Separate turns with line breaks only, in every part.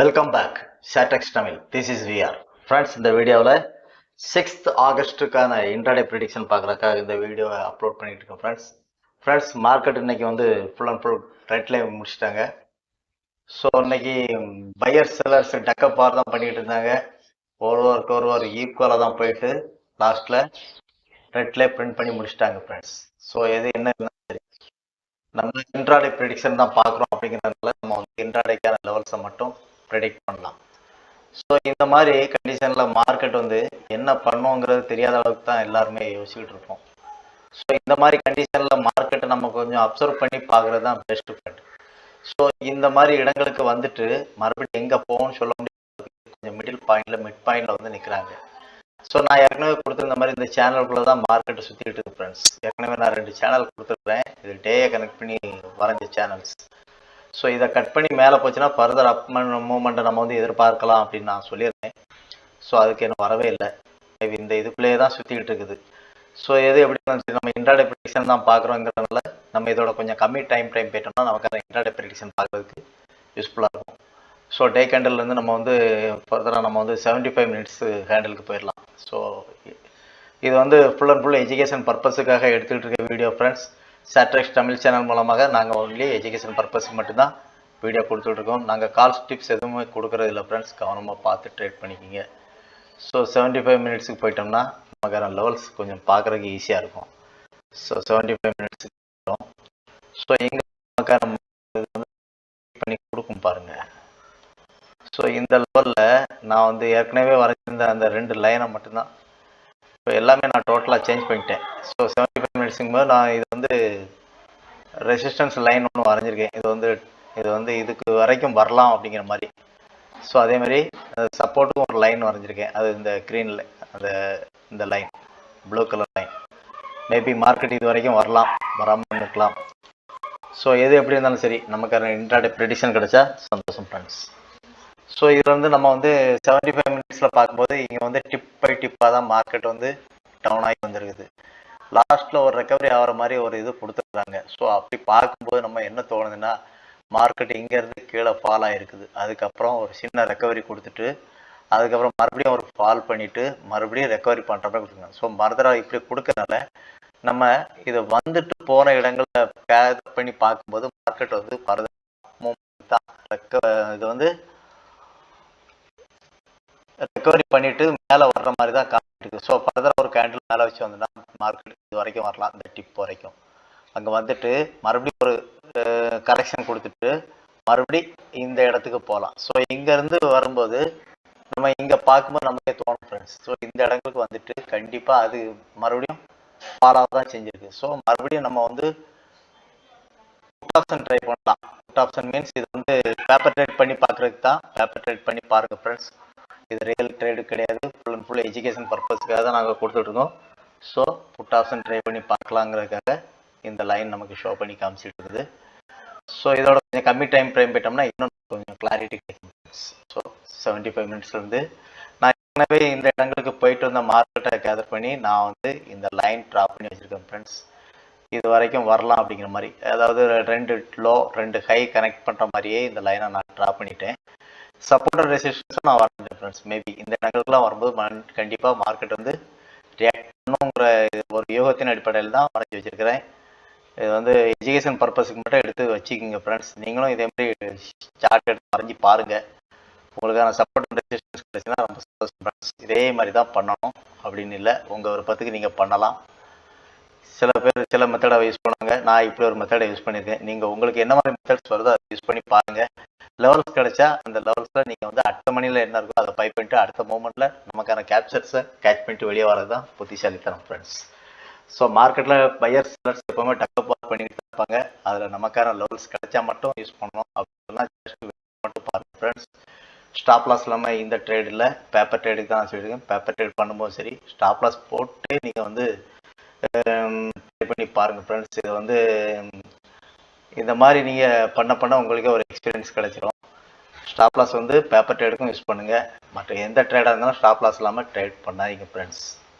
Welcome back Shortex Tamil. This is VR. Friends, இந்த வீடியோவில் 6th ஆகஸ்ட்டுக்கான intraday prediction பார்க்குறதுக்காக இந்த வீடியோவை அப்லோட் பண்ணிட்டு இருக்கேன். ஃப்ரெண்ட்ஸ் மார்க்கெட் இன்னைக்கு வந்து ஃபுல் அண்ட் ஃபுல் ரெட்லேயே முடிச்சிட்டாங்க. ஸோ இன்னைக்கு பையர் செல்லர்ஸ் டக்கப் பார் தான் பண்ணிட்டு இருந்தாங்க. ஒருவருக்கு ஈக்குவலாக தான் போயிட்டு லாஸ்ட்டில் ரெட்லேயே பிரிண்ட் பண்ணி முடிச்சிட்டாங்க ஃப்ரெண்ட்ஸ். ஸோ எது என்ன நம்ம இன்ட்ராடே ப்ரிடிக்ஷன் தான் பார்க்குறோம். அப்படிங்கிறதுனால நம்ம வந்து இன்ட்ராடேக்கான லெவல்ஸை மட்டும் ப்ரெடிக்ட் பண்ணலாம். ஸோ இந்த மாதிரி கண்டிஷனில் மார்க்கெட் வந்து என்ன பண்ணுங்கிறது தெரியாத அளவுக்கு தான் எல்லாருமே யோசிச்சுட்டு இருப்போம். ஸோ இந்த மாதிரி கண்டிஷனில் மார்க்கெட்டை நம்ம கொஞ்சம் அப்சர்வ் பண்ணி பார்க்குறது தான் பெஸ்ட் ஃப்ரெண்ட். ஸோ இந்த மாதிரி இடங்களுக்கு வந்துட்டு மறுபடியும் எங்கே போகும்னு சொல்ல முடியாது. கொஞ்சம் மிட் பாயிண்டில் வந்து நிற்கிறாங்க. ஸோ நான் ஏற்கனவே கொடுத்துருந்த மாதிரி இந்த சேனலுக்குள்ளே தான் மார்க்கெட்டை சுற்றிட்டு இருக்கு ஃப்ரெண்ட்ஸ். ஏற்கனவே நான் 2 சேனல் கொடுத்துருக்குறேன். இது டேயை கனெக்ட் பண்ணி வரைஞ்ச சேனல்ஸ். ஸோ இதை கட் பண்ணி மேலே போச்சுன்னா ஃபர்தர் அப் மூமெண்ட்டை நம்ம வந்து எதிர்பார்க்கலாம் அப்படின்னு நான் சொல்லியிருந்தேன். ஸோ அதுக்கு என்ன வரவே இல்லை. மேபி இந்த இதுக்குள்ளேயே தான் சுற்றிக்கிட்டு இருக்குது. ஸோ எது எப்படி நம்ம இன்ட்ராடே ப்ரிடிக்ஷன் தான் பார்க்குறோங்கிறதுனால நம்ம இதோட கொஞ்சம் கம்மி டைம் போயிட்டோம்னா நமக்கு இன்ட்ராடே ப்ரிடிக்ஷன் பார்க்குறதுக்கு யூஸ்ஃபுல்லாக இருக்கும். ஸோ டே கேண்டல்லேருந்து நம்ம வந்து ஃபர்தராக நம்ம வந்து 75 மினிட்ஸ் ஹேண்டிலுக்கு போயிடலாம். ஸோ இது வந்து ஃபுல் அண்ட் ஃபுல் எஜுகேஷன் பர்பஸுக்காக எடுத்துகிட்டு இருக்க வீடியோ ஃப்ரெண்ட்ஸ். ஷார்டெக்ஸ் தமிழ் சேனல் மூலமாக நாங்கள் ஒன்லி எஜுகேஷன் பர்பஸுக்கு மட்டும்தான் வீடியோ கொடுத்துட்ருக்கோம். நாங்கள் கால்ஸ் டிப்ஸ் எதுவுமே கொடுக்குறது இல்லை ஃப்ரெண்ட்ஸ். கவனமாக பார்த்து ட்ரேட் பண்ணிக்கிங்க. ஸோ 75 மினிட்ஸுக்கு போயிட்டோம்னா நமக்கான லெவல்ஸ் கொஞ்சம் பார்க்குறதுக்கு ஈஸியாக இருக்கும். ஸோ 75 மினிட்ஸுக்கு போயிட்டோம். ஸோ எங்கே நமக்கான பண்ணி கொடுக்கும் பாருங்கள். ஸோ இந்த லெவலில் நான் வந்து ஏற்கனவே வரைஞ்சிருந்த அந்த 2 லைனை மட்டும்தான் இப்போ எல்லாமே நான் டோட்டலாக சேஞ்ச் பண்ணிட்டேன். ஸோ 75 மினிட்ஸுக்கு போது நான் இது வந்து ரெசிஸ்டன்ஸ் லைன் ஒன்று வரைஞ்சிருக்கேன். இது வந்து இதுக்கு வரைக்கும் வரலாம் அப்படிங்கிற மாதிரி. ஸோ அதே மாதிரி சப்போர்ட்டுக்கும் ஒரு லைன் வரைஞ்சிருக்கேன். அது இந்த க்ரீனில் இந்த line blue colour line. Maybe market இது வரைக்கும் வரலாம், வராமல் இருக்கலாம். ஸோ எது எப்படி இருந்தாலும் சரி நமக்கு இன்ட்ராடே ப்ரெடிக்ஷன் கிடைச்சா சந்தோஷம் ஃப்ரெண்ட்ஸ். ஸோ இதில் வந்து நம்ம வந்து 75 மினிட்ஸில் பார்க்கும்போது இங்கே வந்து டிப் பை டிப்பாக தான் மார்க்கெட் வந்து டவுன் ஆகி வந்துருக்குது. லாஸ்ட்டில் ஒரு ரெக்கவரி ஆகிற மாதிரி ஒரு இது கொடுத்துருக்காங்க. ஸோ அப்படி பார்க்கும்போது நம்ம என்ன தோணுதுன்னா மார்க்கெட் இங்கேருந்து கீழே ஃபால் ஆகிருக்குது. அதுக்கப்புறம் ஒரு சின்ன ரெக்கவரி கொடுத்துட்டு அதுக்கப்புறம் மறுபடியும் ஒரு ஃபால் பண்ணிவிட்டு மறுபடியும் ரெக்கவரி பண்ணுற மாதிரி கொடுத்துருக்காங்க. ஸோ மறுதடவை இப்படி கொடுக்கறனால நம்ம இதை வந்துட்டு போன இடங்களை கேதர் பண்ணி பார்க்கும்போது மார்க்கெட் வந்து ஃபர்தர் மூவ்மெண்ட் தான் இது வந்து ரெக்கவரி பண்ணிட்டு மேலே வர்ற மாதிரி தான் காமிட்டு. ஸோ ஃபர்தராக ஒரு கேண்டில் மேலே வச்சு வந்தோம்னா மார்க்கெட் இது வரைக்கும் வரலாம், இந்த டிப் வரைக்கும். அங்கே வந்துட்டு மறுபடியும் ஒரு கரெக்ஷன் கொடுத்துட்டு மறுபடி இந்த இடத்துக்கு போகலாம். ஸோ இங்கேருந்து வரும்போது நம்ம இங்கே பார்க்கும்போது நமக்கே தோணும் ஃப்ரெண்ட்ஸ். ஸோ இந்த இடங்களுக்கு வந்துட்டு கண்டிப்பாக அது மறுபடியும் ஃபாலாக தான் செஞ்சுருக்கு. ஸோ மறுபடியும் நம்ம வந்து புட் ஆப்ஷன் ட்ரை பண்ணலாம். புட் ஆப்ஷன் மீன்ஸ் இது வந்து பேப்பர் ட்ரேட் பண்ணி பார்க்குறதுக்கு தான். பேப்பர் ட்ரேட் பண்ணி பாருங்கள் ஃப்ரெண்ட்ஸ். இது ரியல் ட்ரேடு கிடையாது. ஃபுல் அண்ட் ஃபுல் எஜுகேஷன் பர்பஸ்க்காக தான் நாங்கள் கொடுத்துட்ருக்கோம். ஸோ புட் ஆப்ஷன் ட்ரை பண்ணி பார்க்கலாங்கிறதுக்காக இந்த லைன் நமக்கு ஷோ பண்ணி காமிச்சிட்டு இருக்குது. ஸோ இதோட கொஞ்சம் கம்மி டைம் போயிட்டோம்னா இன்னும் கொஞ்சம் கிளாரிட்டி கிடைக்கும். ஸோ 75 மினிட்ஸ்லேருந்து நான் ஏற்கனவே இந்த இடங்களுக்கு போயிட்டு வந்த மார்க்கெட்டை கேதர் பண்ணி நான் வந்து இந்த லைன் ட்ராப் பண்ணி வச்சுருக்கேன் ஃப்ரெண்ட்ஸ். இது வரைக்கும் வரலாம் அப்படிங்கிற மாதிரி. அதாவது 2 லோ 2 ஹை கனெக்ட் பண்ணுற மாதிரியே இந்த லைனை நான் ட்ராப் பண்ணிட்டேன். சப்போர்ட் ரெசிஸ்டன்ஸும் நான் வரைஞ்சேன் ஃப்ரெண்ட்ஸ். மேபி இந்த இடங்களுக்குலாம் வரும்போது கண்டிப்பாக மார்க்கெட் வந்து ரியாக்ட் பண்ணுங்கிற ஒரு யோகத்தின் அடிப்படையில் தான் வரைஞ்சி வச்சுருக்கிறேன். இது வந்து எஜுகேஷன் பர்பஸுக்கு மட்டும் எடுத்து வச்சுக்கிங்க ஃப்ரெண்ட்ஸ். நீங்களும் இதே மாதிரி சார்ட் எடுத்து வரைஞ்சி பாருங்கள். உங்களுக்கான சப்போர்ட் ரெசிஸ்டன்ஸ் கிடைச்சுன்னா ரொம்ப சந்தோஷம் ஃப்ரெண்ட்ஸ். இதே மாதிரி தான் பண்ணணும் அப்படின்னு இல்லை, உங்கள் விருப்பத்துக்கு நீங்கள் பண்ணலாம். சில பேர் சில மெத்தடை யூஸ் பண்ணுவாங்க. நான் இப்படி ஒரு மெத்தடை யூஸ் பண்ணியிருக்கேன். நீங்கள் உங்களுக்கு என்ன மாதிரி மெத்தட்ஸ் வருதோ அதை யூஸ் பண்ணி பாருங்கள். லெவல்ஸ் கிடைச்சா அந்த லெவல்ஸில் நீங்கள் வந்து அடுத்த மணியில் என்ன இருக்கோ அதை பை பண்ணிட்டு அடுத்த மூமெண்ட்டில் நமக்கான கேப்சர்ஸை கேட்ச் பண்ணிட்டு வெளியே வரது தான் புத்திசாலித்தனம் ஃப்ரெண்ட்ஸ். ஸோ மார்க்கெட்டில் பையர்ஸ் செல்லர்ஸ் எப்போவுமே டக்கப் பண்ணிட்டு இருப்பாங்க. அதில் நமக்கான லெவல்ஸ் கிடைச்சா மட்டும் யூஸ் பண்ணணும். அப்படின்னா ஜஸ்ட் மட்டும் பாருங்கள் ஃப்ரெண்ட்ஸ். ஸ்டாப் லாஸ் இல்லாமல் இந்த ட்ரேடில் பேப்பர் ட்ரேடுக்கு தான் நான் சொல்லியிருக்கேன். பேப்பர் ட்ரேட் பண்ணும்போது சரி ஸ்டாப் லாஸ் போட்டு நீங்கள் வந்து ட்ரை பண்ணி பாருங்கள் ஃப்ரெண்ட்ஸ். இது வந்து இந்த மாதிரி நீங்கள் பண்ண உங்களுக்கே ஒரு எக்ஸ்பீரியன்ஸ் கிடைச்சிடும். ஸ்டாப் லாஸ் வந்து பேப்பர் ட்ரேடுக்கும் யூஸ் பண்ணுங்கள். மற்ற எந்த ட்ரேடாக இருந்தாலும் ஸ்டாப் லாஸ் இல்லாமல் ட்ரேட் பண்ணாதீங்க ஃப்ரெண்ட்ஸ்.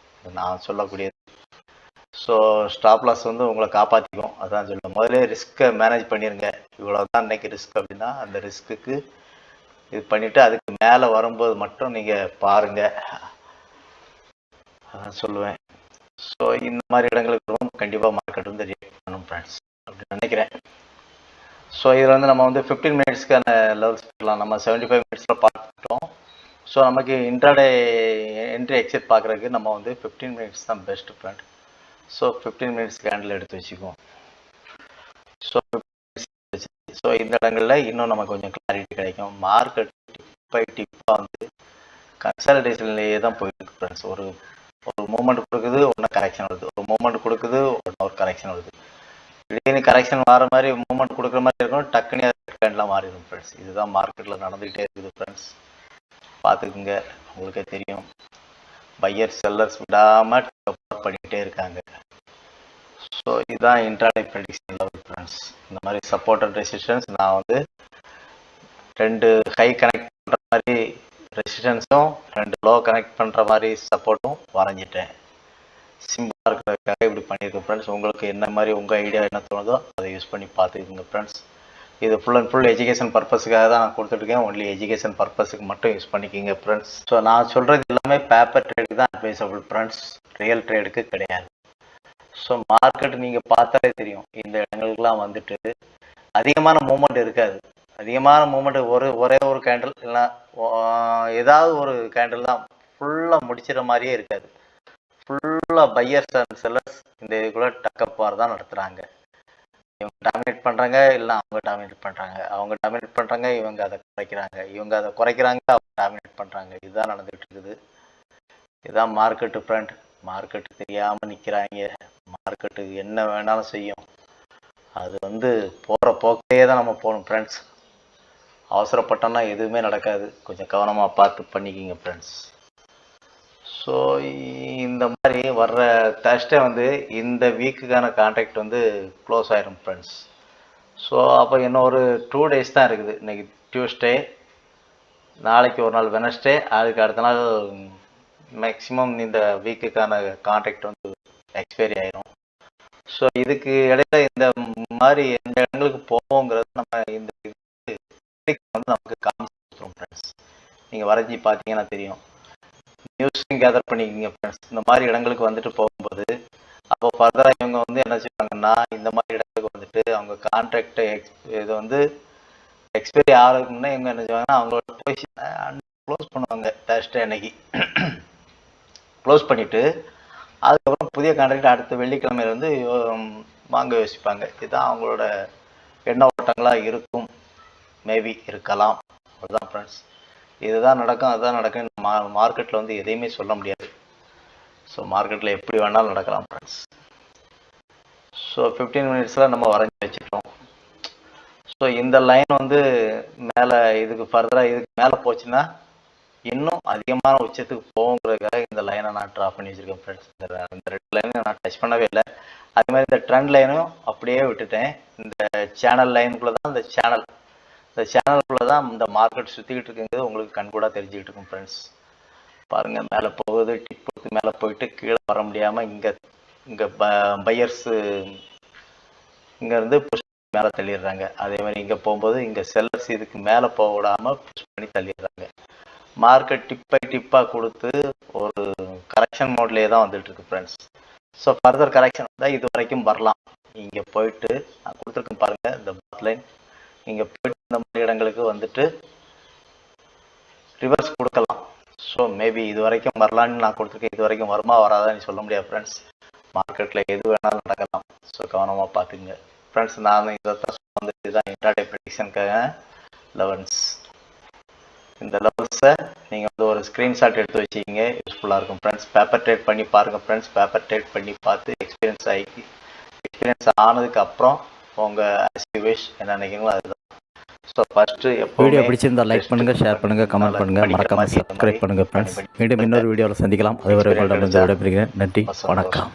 நான் சொல்லக்கூடியது. ஸோ ஸ்டாப் லாஸ் வந்து உங்களை காப்பாற்றிக்கும். அதான் சொல்லுவேன். முதலே ரிஸ்க்கை மேனேஜ் பண்ணிடுங்க. இவ்வளோ தான் இன்றைக்கி ரிஸ்க் அப்படின்னா அந்த ரிஸ்க்குக்கு இது பண்ணிவிட்டு அதுக்கு மேலே வரும்போது மட்டும் நீங்கள் பாருங்கள், அதான் சொல்லுவேன். ஸோ இந்த மாதிரி இடங்களுக்கு கண்டிப்பாக மார்க்கெட் வந்து ரியாக்ட் பண்ணணும் ஃப்ரெண்ட்ஸ் அப்படின்னு நினைக்கிறேன். ஸோ இதில் வந்து நம்ம வந்து 15 மினிட்ஸ்க்கான லெவல்ஸ் பார்க்கலாம். நம்ம 75 மினிட்ஸில் பார்த்துட்டோம். ஸோ நமக்கு இன்ட்ராடே என்ட்ரி எக்ஸிட் பார்க்குறதுக்கு நம்ம வந்து 15 மினிட்ஸ் தான் best friend. So 15 minutes candle எடுத்து வச்சுக்குவோம். ஸோ இந்த இடங்களில் இன்னும் நமக்கு கொஞ்சம் கிளாரிட்டி கிடைக்கும். மார்க்கெட் டிப்பாக வந்து கன்சாலிடேஷன்லேயே தான் போயிருக்கு ஃப்ரெண்ட்ஸ். ஒரு மூமெண்ட் கொடுக்குது, ஒன்று கரெக்ஷன் வருது, ஒரு மூமெண்ட் கொடுக்குது, ஒரு கரெக்ஷன் வருது. திடீர்னு கரெக்ஷன் வர மாதிரி மூமெண்ட் கொடுக்குற மாதிரி இருக்கும், டக்குனு கேண்டெலாம் மாறிடும் ஃப்ரெண்ட்ஸ். இதுதான் மார்க்கெட்டில் நடந்துகிட்டே இருக்குது ஃப்ரெண்ட்ஸ். பார்த்துக்குங்க, உங்களுக்கே தெரியும். பையர் செல்லர்ஸ் விடாமல் பண்ணிகிட்டே இருக்காங்க. ஸோ இதுதான் இன்ட்ராடே ப்ரெடிக்ஷன் லெவல் ஃப்ரெண்ட்ஸ். இந்த மாதிரி சப்போர்ட் அண்ட் ரெசிஸ்டன்ஸ் நான் வந்து 2 ஹை கனெக்ட் பண்ணுற மாதிரி ரெசிஸ்டன்ஸும் 2 லோ கனெக்ட் பண்ணுற மாதிரி சப்போர்ட்டும் வரைஞ்சிட்டேன். சிம்பிளாக இருக்கிறதுக்காக இப்படி பண்ணியிருக்கேன் ஃப்ரெண்ட்ஸ். உங்களுக்கு என்ன மாதிரி உங்கள் ஐடியா என்ன தோணுதோ அதை யூஸ் பண்ணி பார்த்துக்குங்க ஃப்ரெண்ட்ஸ். இது ஃபுல் அண்ட் ஃபுல் எஜுகேஷன் பர்பஸுக்காக தான் நான் கொடுத்துட்ருக்கேன். ஒன்லி எஜுகேஷன் பர்பஸுக்கு மட்டும் யூஸ் பண்ணிக்கிங்க ஃப்ரெண்ட்ஸ். ஸோ நான் சொல்கிறது எல்லாமே பேப்பர் ட்ரேடுக்கு தான் அட்வைசபிள் ஃப்ரெண்ட்ஸ், ரியல் ட்ரேடுக்கு கிடையாது. ஸோ மார்க்கெட் நீங்கள் பார்த்தாலே தெரியும், இந்த இடங்களுக்குலாம் வந்துட்டு அதிகமான மூமெண்ட் இருக்காது. அதிகமான மூமெண்ட் ஒரே ஒரு கேண்டில் இல்லைனா ஏதாவது ஒரு கேண்டில் தான் ஃபுல்லாக முடிச்சிட மாதிரியே இருக்காது. ஃபுல்லாக பையர்ஸ் அண்ட் செல்லர்ஸ் இந்த இதுக்குள்ளே டக்கப்பார் தான் நடத்துகிறாங்க. இவங்க டாமினேட் பண்ணுறாங்க, இல்லை அவங்க டாமினேட் பண்ணுறாங்க, அவங்க டாமினேட் பண்ணுறாங்க, இவங்க அதை குறைக்கிறாங்க, இவங்க அதை குறைக்கிறாங்க, அவங்க டாமினேட் பண்ணுறாங்க. இதுதான் நடந்துகிட்டு இருக்குது. இதுதான் மார்க்கெட்டு ஃப்ரெண்ட். மார்க்கெட்டு தெரியாமல் நிற்கிறாங்க. மார்க்கெட்டு என்ன வேணாலும் செய்யும். அது வந்து போகிற போக்கையே தான் நம்ம போகணும் ஃப்ரெண்ட்ஸ். அவசரப்பட்டோம்னா எதுவுமே நடக்காது. கொஞ்சம் கவனமாக பார்த்து பண்ணிக்கிங்க ஃப்ரெண்ட்ஸ். ஸோ இந்த மாதிரி வர்ற தேர்ஸ்டே வந்து இந்த வீக்குக்கான கான்ட்ராக்ட் வந்து க்ளோஸ் ஆயிரும் ஃப்ரெண்ட்ஸ். ஸோ அப்போ இன்னும் ஒரு 2 டேஸ் தான் இருக்குது. இன்றைக்கி டியூஸ்டே, நாளைக்கு ஒரு நாள் வெனஸ்டே, அதுக்கு அடுத்த நாள் மேக்ஸிமம் இந்த வீக்குக்கான கான்ட்ராக்ட் வந்து எக்ஸ்பைரி ஆயிரும். ஸோ இதுக்கு இடையில இந்த மாதிரி எந்த இடங்களுக்கு போவோங்கிறது நம்ம இந்த வந்து நமக்கு காமிச்சிருக்கோம் ஃப்ரெண்ட்ஸ். நீங்கள் வரைஞ்சி பார்த்தீங்கன்னா தெரியும். நியூஸையும் கேதர் பண்ணிக்கிங்க ஃப்ரெண்ட்ஸ். இந்த மாதிரி இடங்களுக்கு வந்துட்டு போகும்போது அப்போ ஃபர்தராக இவங்க வந்து என்ன செய்வாங்கன்னா, இந்த மாதிரி இடங்களுக்கு வந்துட்டு அவங்க கான்ட்ராக்டை இது வந்து எக்ஸ்பைரி ஆகிறதுக்குன்னா இவங்க என்ன செய்வாங்கன்னா அவங்களோட பொசிஷன் க்ளோஸ் பண்ணுவாங்க. தேர்ஸ்டே அன்னைக்கு க்ளோஸ் பண்ணிவிட்டு அதுக்கப்புறம் புதிய கான்ட்ராக்ட் அடுத்த வெள்ளிக்கிழமையில வந்து வாங்க யோசிப்பாங்க. இதுதான் அவங்களோட எண்ண ஓட்டங்களாக இருக்கும். மேபி இருக்கலாம். அதுதான் ஃப்ரெண்ட்ஸ். இதுதான் நடக்கும், அதுதான் நடக்கும். மார்க்கெட்டில் வந்து எதையுமே சொல்ல முடியாது. ஸோ மார்க்கெட்டில் எப்படி வேணாலும் நடக்கலாம் ஃப்ரெண்ட்ஸ். ஸோ 15 மினிட்ஸில் நம்ம வரைஞ்சி வச்சுட்டோம். ஸோ இந்த லைன் வந்து மேலே இதுக்கு ஃபர்தராக இதுக்கு மேலே போச்சுன்னா இன்னும் அதிகமான உச்சத்துக்கு போகுங்கிறதுக்காக இந்த லைனை நான் ட்ரா பண்ணி வச்சுருக்கேன் ஃப்ரெண்ட்ஸ். இந்த 2 லைனையும் நான் டச் பண்ணவே இல்லை. அதே மாதிரி இந்த ட்ரெண்ட் லைனும் அப்படியே விட்டுட்டேன். இந்த சேனல் லைனுக்குள்ளே தான் இந்த சேனலுக்குள்ளே தான் இந்த மார்க்கெட் சுற்றிக்கிட்டு இருக்குங்கிறது உங்களுக்கு கண்கூடாக தெரிஞ்சுக்கிட்டு இருக்கும் ஃப்ரெண்ட்ஸ். பாருங்கள், மேலே போகுது, டிப் கொடுத்து மேலே போயிட்டு கீழே வர முடியாமல் இங்கே பையர்ஸு இங்கேருந்து புஷ் மேலே தள்ளிடுறாங்க. அதே மாதிரி இங்கே போகும்போது இங்கே செல்லர்ஸ் இதுக்கு மேலே போக விடாமல் புஷ் பண்ணி தள்ளிடுறாங்க. மார்க்கெட் டிப்பாக கொடுத்து ஒரு கரெக்ஷன் மோட்லேயே தான் வந்துட்டு இருக்கு ஃப்ரெண்ட்ஸ். ஸோ ஃபர்தர் கரெக்ஷன் தான் இது வரைக்கும் வரலாம். இங்கே போயிட்டு நான் கொடுத்துருக்கேன் பாருங்கள், இந்த பாத் லைன் இங்கே போயிட்டு இந்த மாதிரி இடங்களுக்கு வந்துட்டு ரிவர்ஸ் கொடுக்கலாம். ஸோ மேபி இது வரைக்கும் வரலான்னு நான் கொடுத்துருக்கேன். இது வரைக்கும் வருமா வராதான்னு சொல்ல முடியாது ஃப்ரெண்ட்ஸ். மார்க்கெட்டில் எது வேணாலும் நடக்கலாம். ஸோ கவனமாக பார்த்துங்க ஃப்ரெண்ட்ஸ். நான் இதை தான் வந்து இதுதான் இன்ட்ராடே ப்ரெடிக்ஷனுக்காக லெவல்ஸ். இந்த லெவல்ஸை நீங்கள் வந்து ஒரு ஸ்க்ரீன்ஷாட் எடுத்து வச்சிக்கிங்க, யூஸ்ஃபுல்லாக இருக்கும் ஃப்ரெண்ட்ஸ். பேப்பர் ட்ரேட் பண்ணி பாருங்கள் ஃப்ரெண்ட்ஸ். பேப்பர் ட்ரேட் பண்ணி பார்த்து எக்ஸ்பீரியன்ஸ் ஆனதுக்கு அப்புறம் உங்கள் ஆஸ் என்ன நினைக்கிறீங்களோ அதுதான். ஸோ ஃபஸ்ட்டு
வீடியோ பிடிச்சிருந்தா லைக் பண்ணுங்கள், ஷேர் பண்ணுங்கள், கமெண்ட் பண்ணுங்கள், மறக்காமல் சப்ஸ்கிரைப் பண்ணுங்கள் ஃப்ரெண்ட்ஸ். மீண்டும் இன்னொரு வீடியோவில் சந்திக்கலாம். அதுவரை உங்களிடம் விடைபெறுகிறேன். நன்றி, வணக்கம்.